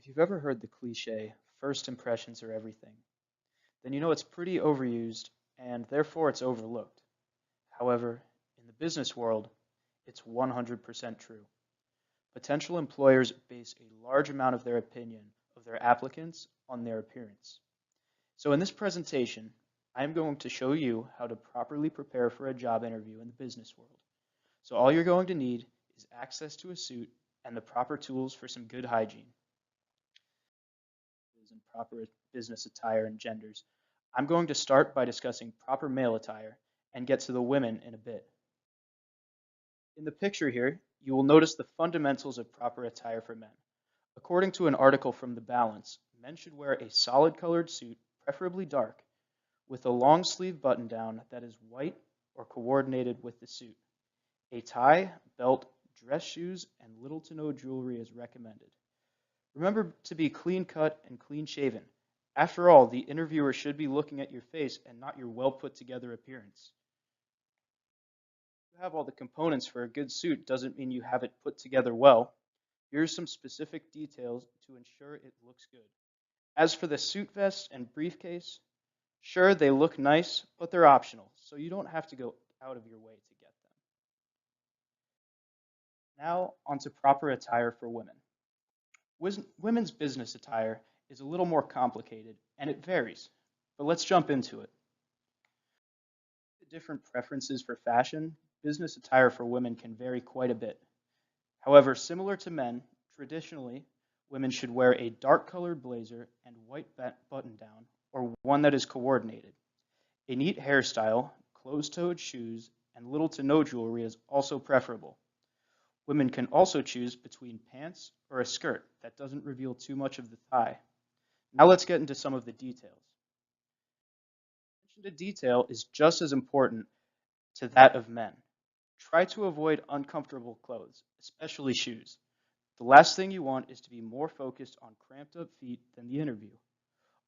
If you've ever heard the cliche, first impressions are everything, then you know it's pretty overused and therefore it's overlooked. However, in the business world, it's 100% true. Potential employers base a large amount of their opinion of their applicants on their appearance. So in this presentation, I'm going to show you how to properly prepare for a job interview in the business world. So all you're going to need is access to a suit and the proper tools for some good hygiene. And proper business attire and genders. I'm going to start by discussing proper male attire and get to the women in a bit. In the picture here, you will notice the fundamentals of proper attire for men. According to an article from The Balance, men should wear a solid colored suit, preferably dark, with a long sleeve button down that is white or coordinated with the suit. A tie, belt, dress shoes, and little to no jewelry is recommended. Remember to be clean cut and clean shaven. After all, the interviewer should be looking at your face and not your well put together appearance. If you have all the components for a good suit doesn't mean you have it put together well. Here are some specific details to ensure it looks good. As for the suit vest and briefcase, sure, they look nice, but they're optional, so you don't have to go out of your way to get them. Now, onto proper attire for women. Women's business attire is a little more complicated, and it varies, but let's jump into it. The different preferences for fashion, business attire for women can vary quite a bit. However, similar to men, traditionally, women should wear a dark-colored blazer and white button-down, or one that is coordinated. A neat hairstyle, closed-toed shoes, and little to no jewelry is also preferable. Women can also choose between pants or a skirt that doesn't reveal too much of the thigh. Now let's get into some of the details. Attention to detail is just as important to that of men. Try to avoid uncomfortable clothes, especially shoes. The last thing you want is to be more focused on cramped up feet than the interview.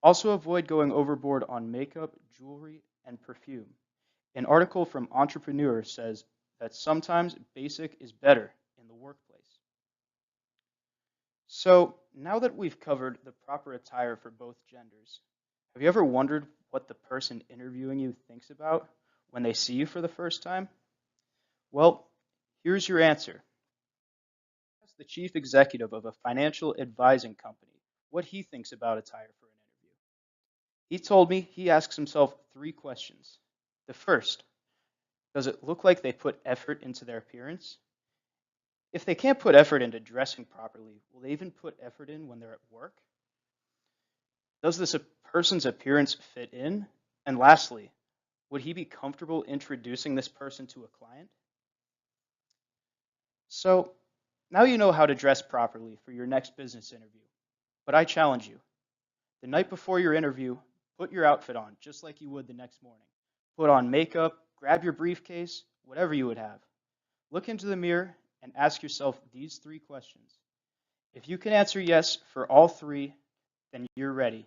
Also avoid going overboard on makeup, jewelry, and perfume. An article from Entrepreneur says that sometimes basic is better in the workplace. So now that we've covered the proper attire for both genders, have you ever wondered what the person interviewing you thinks about when they see you for the first time? Well, here's your answer. Ask the chief executive of a financial advising company what he thinks about attire for an interview. He told me he asks himself 3 questions. The first, does it look like they put effort into their appearance? If they can't put effort into dressing properly, will they even put effort in when they're at work? Does this person's appearance fit in? And lastly, would he be comfortable introducing this person to a client? So now you know how to dress properly for your next business interview. But I challenge you. The night before your interview, put your outfit on just like you would the next morning. Put on makeup, grab your briefcase, whatever you would have. Look into the mirror and ask yourself these 3 questions. If you can answer yes for all 3, then you're ready.